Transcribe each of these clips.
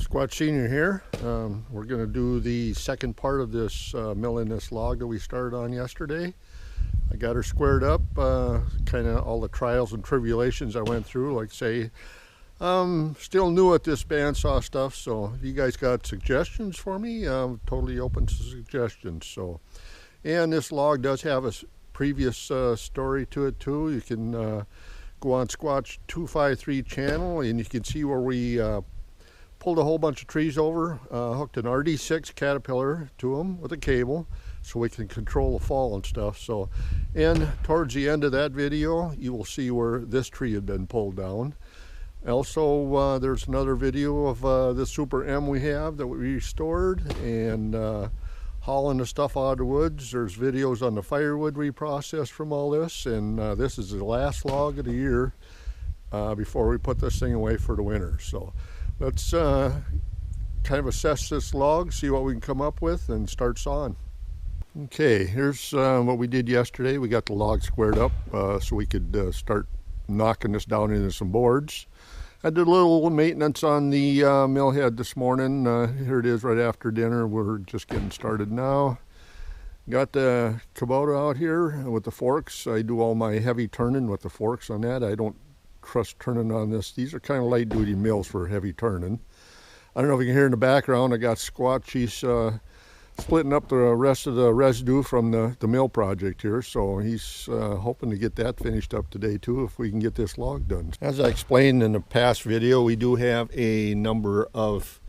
Squatch Senior here. We're going to do the second part of this milling this log that we started on yesterday. I got her squared up, kind of all the trials and tribulations I went through. Like say, still new at this bandsaw stuff, so if you guys got suggestions for me, I'm totally open to suggestions. So, and this log does have a previous story to it too. You can go on Squatch 253 channel and you can see where we pulled a whole bunch of trees over, hooked an RD6 Caterpillar to them with a cable so we can control the fall and stuff. So, and towards the end of that video, you will see where this tree had been pulled down. Also, there's another video of the Super M we have that we restored and hauling the stuff out of the woods. There's videos on the firewood reprocessed from all this, and this is the last log of the year before we put this thing away for the winter. So let's kind of assess this log, see what we can come up with, and start sawing. Okay, here's what we did yesterday. We got the log squared up so we could start knocking this down into some boards. I did a little maintenance on the mill head this morning. Here it is right after dinner. We're just getting started now. Got the Kubota out here with the forks. I do all my heavy turning with the forks on that. I don't trust turning on this. These are kind of light duty mills for heavy turning. I don't know if you can hear in the background, I got Squatch. He's splitting up the rest of the residue from the mill project here, so he's hoping to get that finished up today too if we can get this log done. As I explained in the past video, we do have a number of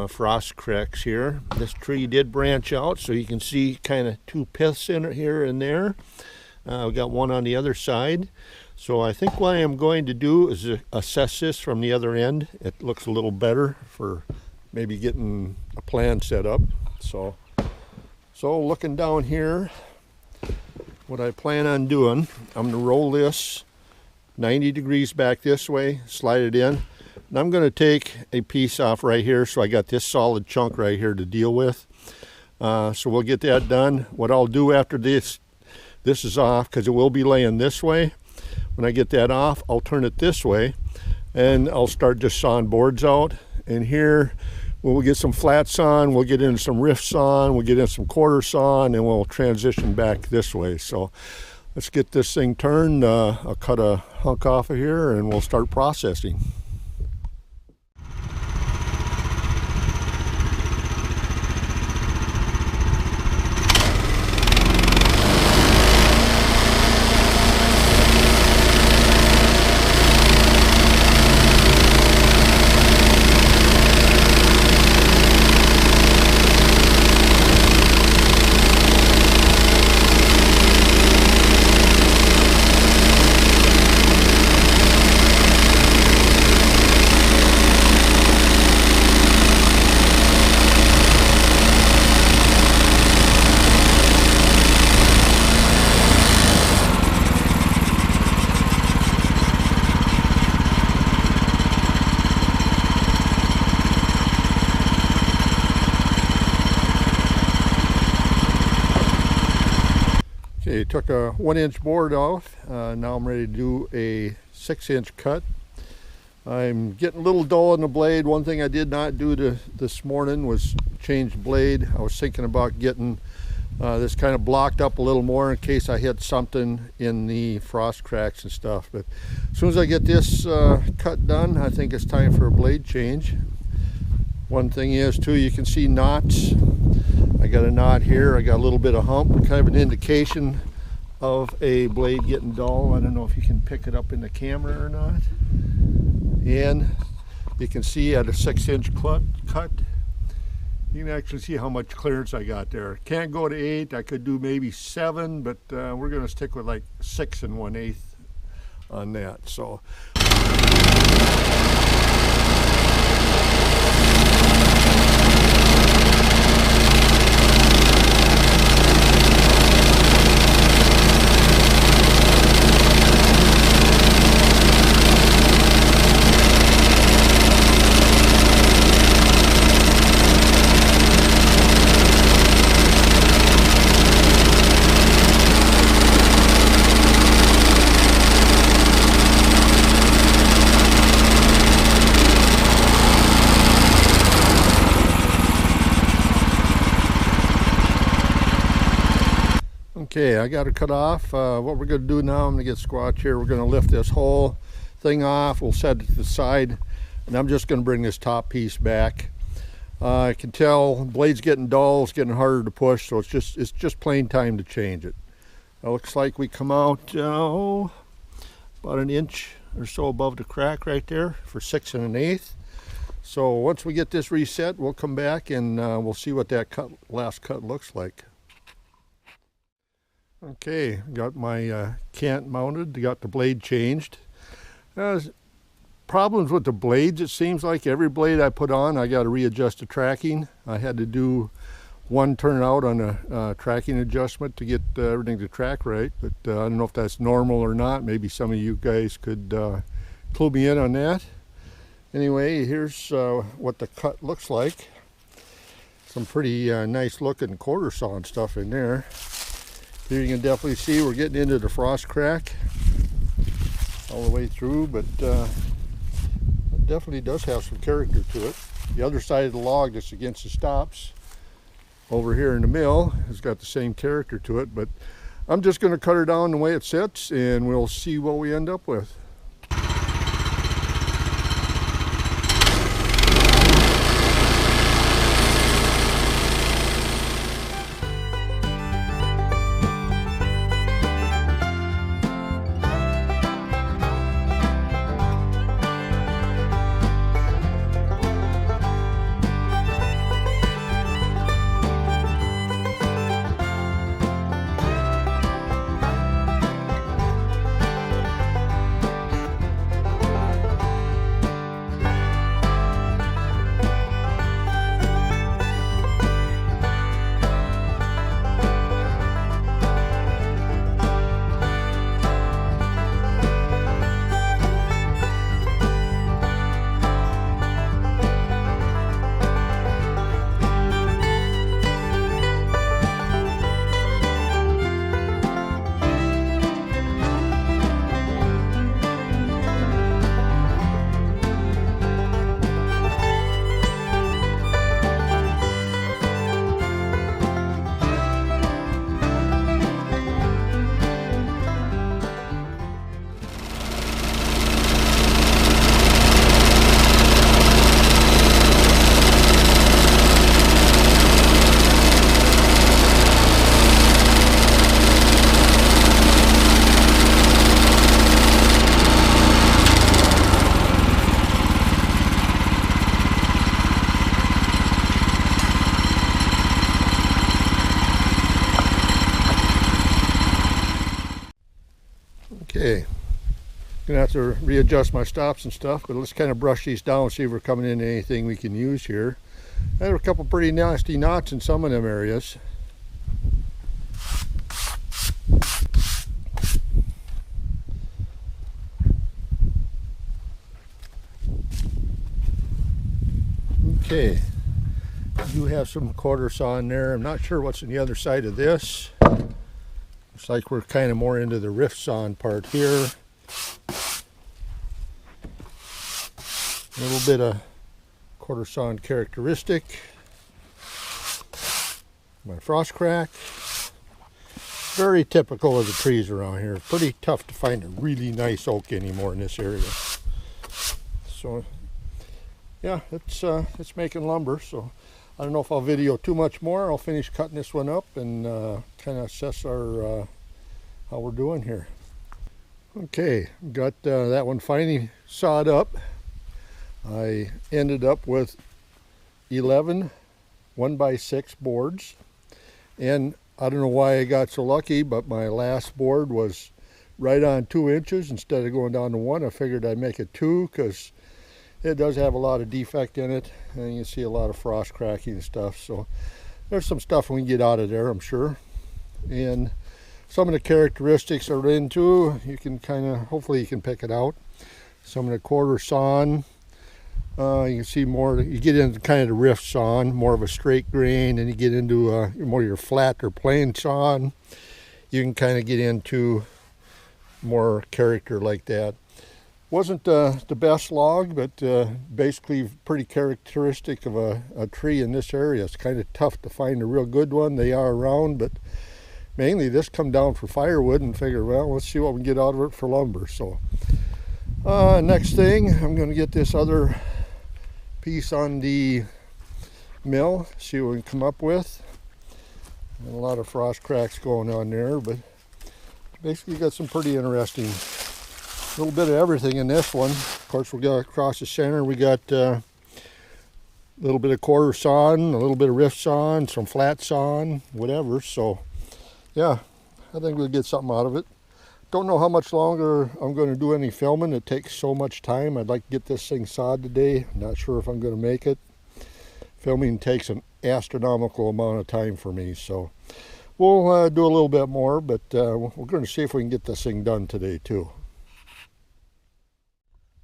frost cracks here. This tree did branch out, so you can see kind of two piths in it here and there. We got one on the other side. So I think what I am going to do is assess this from the other end. It looks a little better for maybe getting a plan set up. So looking down here, what I plan on doing, I'm going to roll this 90 degrees back this way, slide it in, and I'm going to take a piece off right here, so I got this solid chunk right here to deal with. So we'll get that done. What I'll do after this is off, because it will be laying this way. When I get that off, I'll turn it this way, and I'll start just sawing boards out. And here, we'll get some flat sawn, we'll get into some rift sawn, we'll get in some quarter sawn, and we'll transition back this way. So let's get this thing turned. I'll cut a hunk off of here and we'll start processing. Okay, took a 1-inch board off. Now I'm ready to do a 6-inch cut. I'm getting a little dull in the blade. One thing I did not do this morning was change blade. I was thinking about getting this kind of blocked up a little more in case I hit something in the frost cracks and stuff. But as soon as I get this cut done, I think it's time for a blade change. One thing is too, you can see knots. I got a knot here, I got a little bit of hump, kind of an indication of a blade getting dull. I don't know if you can pick it up in the camera or not. And you can see at a 6-inch cut, you can actually see how much clearance I got there. Can't go to 8, I could do maybe 7, but we're gonna stick with like 6 1/8 on that. So. Okay, I got to cut off. What we're going to do now, I'm going to get Squatch here. We're going to lift this whole thing off. We'll set it to the side, and I'm just going to bring this top piece back. I can tell the blade's getting dull. It's getting harder to push, so it's just plain time to change it. It looks like we come out about an inch or so above the crack right there for 6 1/8. So once we get this reset, we'll come back and we'll see what that last cut looks like. Okay, got my cant mounted, got the blade changed. Problems with the blades, it seems like every blade I put on, I got to readjust the tracking. I had to do one turnout on a tracking adjustment to get everything to track right, but I don't know if that's normal or not. Maybe some of you guys could clue me in on that. Anyway, here's what the cut looks like. Some pretty nice looking quarter saw and stuff in there. Here you can definitely see we're getting into the frost crack all the way through, but it definitely does have some character to it. The other side of the log that's against the stops over here in the mill has got the same character to it, but I'm just going to cut her down the way it sits and we'll see what we end up with. Okay, gonna have to readjust my stops and stuff, but let's kind of brush these down and see if we're coming into anything we can use here. There are a couple pretty nasty knots in some of them areas. Okay, I do have some quarter saw in there. I'm not sure what's on the other side of this. Looks like we're kind of more into the rift sawn part here. A little bit of quarter sawn characteristic. My frost crack. Very typical of the trees around here. Pretty tough to find a really nice oak anymore in this area. So yeah, it's making lumber. So I don't know if I'll video too much more. I'll finish cutting this one up and kind of assess our how we're doing here. Okay, got that one finally sawed up. I ended up with 11 1x6 boards, and I don't know why I got so lucky, but my last board was right on 2 inches instead of going down to 1. I figured I'd make it 2 because it does have a lot of defect in it, and you can see a lot of frost cracking and stuff. So there's some stuff we can get out of there, I'm sure. And some of the characteristics are in too. You can kind of, hopefully you can pick it out. Some of the quarter sawn, you can see more, you get into kind of the rift sawn, more of a straight grain, and you get into more your flat or plain sawn. You can kind of get into more character like that. Wasn't the best log, but basically pretty characteristic of a tree in this area. It's kind of tough to find a real good one. They are around, but mainly this come down for firewood, and figure, well, let's see what we can get out of it for lumber. So next thing, I'm going to get this other piece on the mill, see what we can come up with. And a lot of frost cracks going on there, but basically got some pretty interesting, little bit of everything in this one. Of course, we got across the center, we got a little bit of quarter sawn, a little bit of rift sawn, some flat sawn, whatever. So yeah, I think we'll get something out of it. Don't know how much longer I'm going to do any filming. It takes so much time. I'd like to get this thing sawed today. Not sure if I'm going to make it. Filming takes an astronomical amount of time for me, so we'll do a little bit more, but we're going to see if we can get this thing done today too.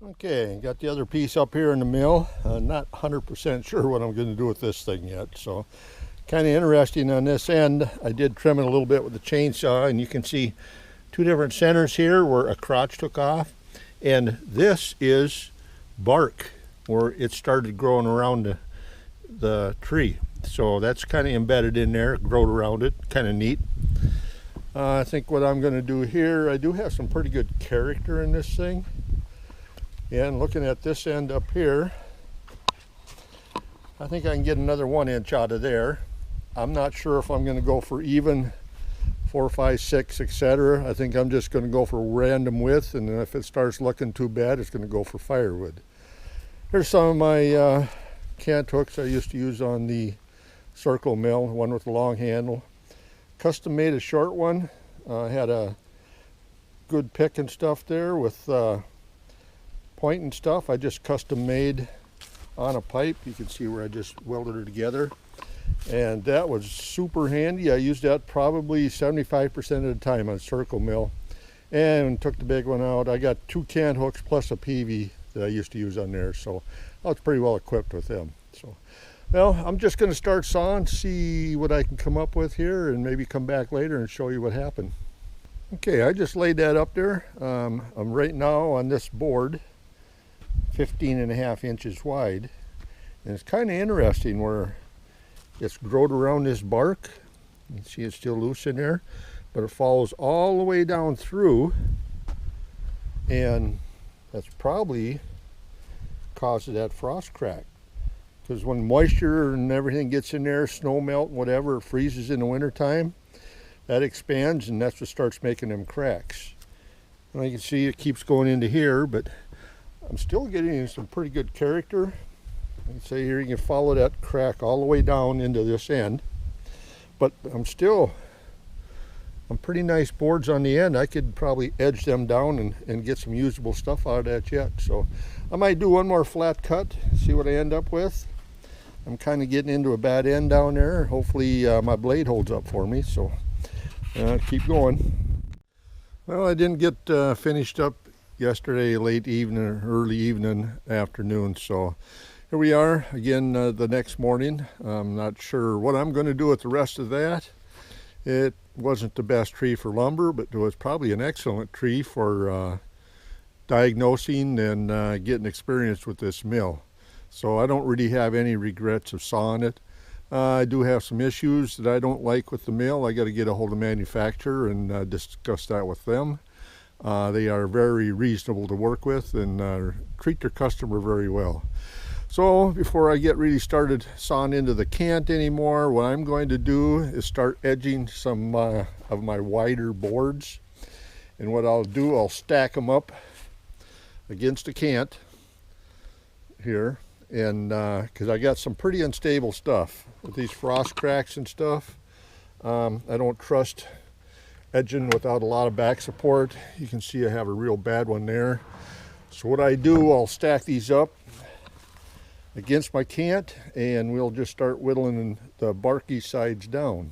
Okay, got the other piece up here in the mill. Not 100% sure what I'm going to do with this thing yet, so kind of interesting on this end. I did trim it a little bit with the chainsaw, and you can see two different centers here where a crotch took off, and this is bark where it started growing around the tree. So that's kind of embedded in there, growed around it, kind of neat. I think what I'm going to do here, I do have some pretty good character in this thing. And looking at this end up here, I think I can get another 1 inch out of there. I'm not sure if I'm going to go for even 4, 5, 6, etc. I think I'm just going to go for random width, and if it starts looking too bad, it's going to go for firewood. Here's some of my cant hooks I used to use on the circle mill, one with a long handle. Custom made a short one. Had a good pick and stuff there with point and stuff. I just custom made on a pipe. You can see where I just welded it together, and that was super handy. I used that probably 75% of the time on circle mill, and took the big one out. I got 2 cant hooks plus a PV that I used to use on there, so I was pretty well equipped with them. So, well, I'm just going to start sawing, see what I can come up with here, and maybe come back later and show you what happened. Okay, I just laid that up there. I'm right now on this board, 15.5 inches wide, and it's kind of interesting where it's growed around this bark. You can see it's still loose in there, but it follows all the way down through, and that's probably causes that frost crack. Because when moisture and everything gets in there, snow melt, whatever, it freezes in the wintertime, that expands, and that's what starts making them cracks. And you can see it keeps going into here, but I'm still getting some pretty good character. Like I say here, you can follow that crack all the way down into this end. But I'm pretty nice boards on the end. I could probably edge them down and get some usable stuff out of that yet. So I might do one more flat cut, see what I end up with. I'm kind of getting into a bad end down there. Hopefully my blade holds up for me, so keep going. Well, I didn't get finished up yesterday late evening or early evening, afternoon, so here we are again the next morning. I'm not sure what I'm going to do with the rest of that. It wasn't the best tree for lumber, but it was probably an excellent tree for diagnosing and getting experience with this mill. So I don't really have any regrets of sawing it. I do have some issues that I don't like with the mill. I got to get a hold of the manufacturer and discuss that with them. They are very reasonable to work with and treat their customer very well. So before I get really started sawing into the cant anymore, what I'm going to do is start edging some of my wider boards. And what I'll do, I'll stack them up against the cant here, and because I got some pretty unstable stuff with these frost cracks and stuff. I don't trust edging without a lot of back support. You can see I have a real bad one there. So what I do, I'll stack these up against my cant, and we'll just start whittling the barky sides down.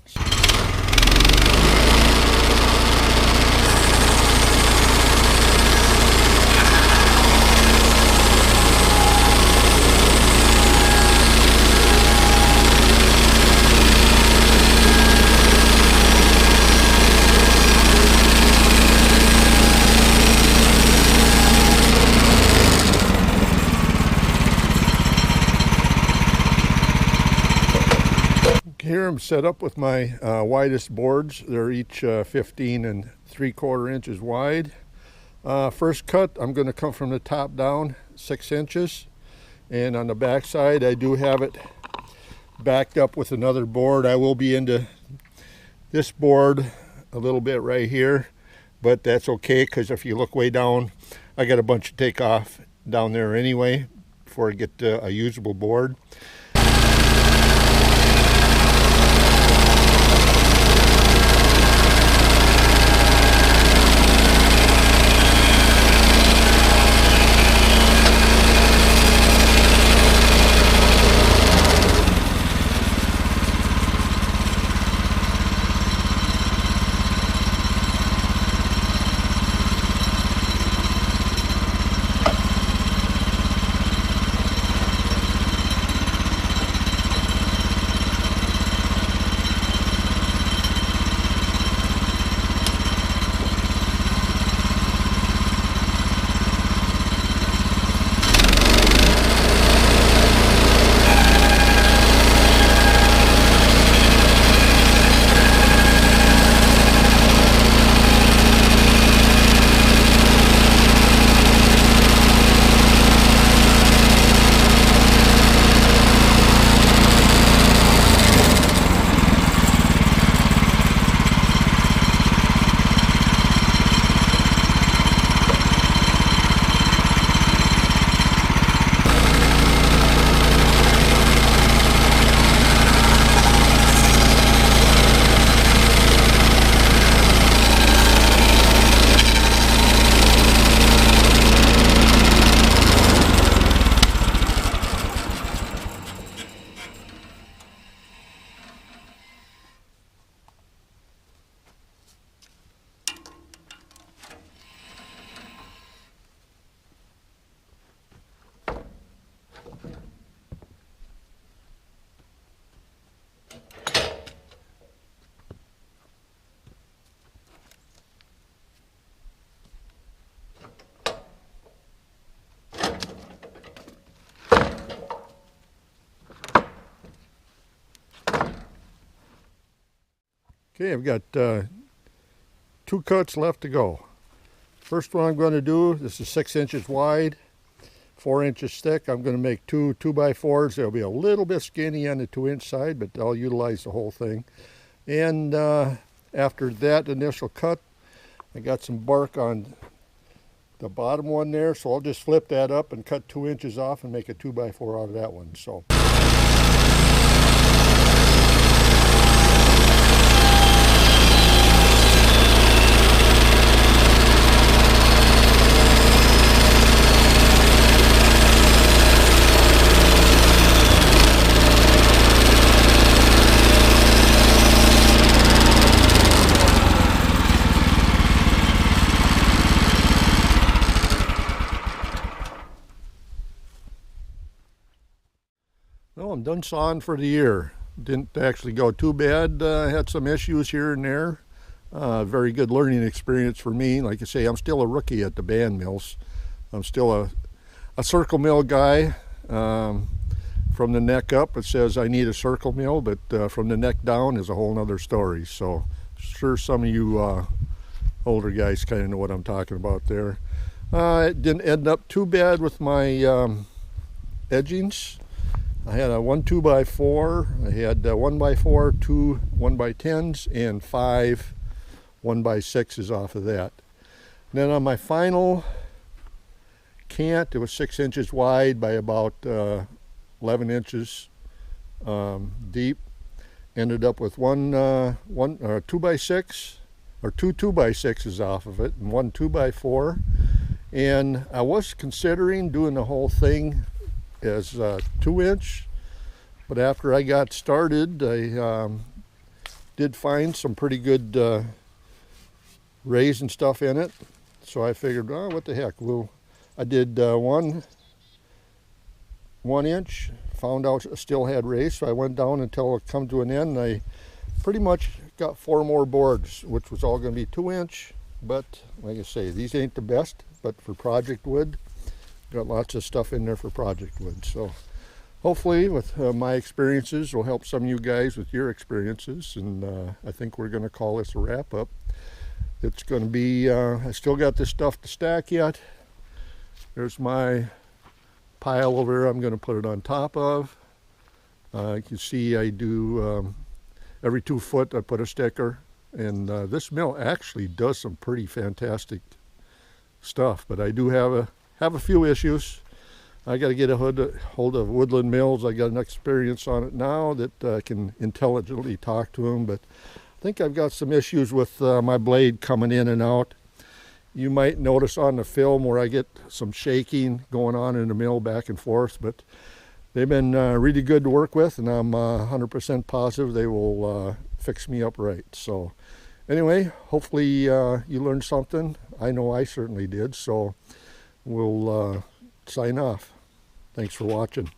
Here I'm set up with my widest boards. They're each 15 3/4 inches wide. First cut, I'm going to come from the top down 6 inches, and on the back side I do have it backed up with another board. I will be into this board a little bit right here, but that's okay, because if you look way down, I got a bunch to take off down there anyway before I get a usable board. Okay, I've got 2 cuts left to go. First one I'm going to do, this is 6 inches wide, 4 inches thick. I'm going to make 2 2x4s. They'll be a little bit skinny on the 2-inch side, but I'll utilize the whole thing. And after that initial cut, I got some bark on the bottom one there, so I'll just flip that up and cut 2 inches off and make a 2x4 out of that one. So. Well, I'm done sawing for the year. Didn't actually go too bad. Had some issues here and there. Very good learning experience for me. Like I say, I'm still a rookie at the band mills. I'm still a circle mill guy. From the neck up, it says I need a circle mill, but from the neck down is a whole nother story. So sure some of you older guys kind of know what I'm talking about there. It didn't end up too bad with my edgings. I had a 1 2x4, I had 1x4, 2 1x10s, and 5 1x6s off of that. And then on my final cant, it was 6 inches wide by about 11 inches deep. Ended up with 2 2x6, or 2 2x6s off of it, and 1 2x4. And I was considering doing the whole thing as 2-inch, but after I got started, I did find some pretty good rays and stuff in it, so I figured, oh, what the heck, I did 1 inch, found out it still had rays, so I went down until it come to an end, and I pretty much got 4 more boards, which was all going to be 2-inch, but like I say, these ain't the best, but for project wood, got lots of stuff in there for project wood. So hopefully with my experiences will help some of you guys with your experiences, and I think we're going to call this a wrap up. It's going to be, I still got this stuff to stack yet. There's my pile over there I'm going to put it on top of. You can see I do every 2 foot I put a sticker, and this mill actually does some pretty fantastic stuff, but I do have a few issues. I got to get a hold of Woodland Mills. I got an experience on it now that I can intelligently talk to them, but I think I've got some issues with my blade coming in and out. You might notice on the film where I get some shaking going on in the mill back and forth, but they've been really good to work with, and I'm 100% positive they will fix me up right. So anyway, hopefully you learned something. I know I certainly did, so we'll sign off. Thanks for watching.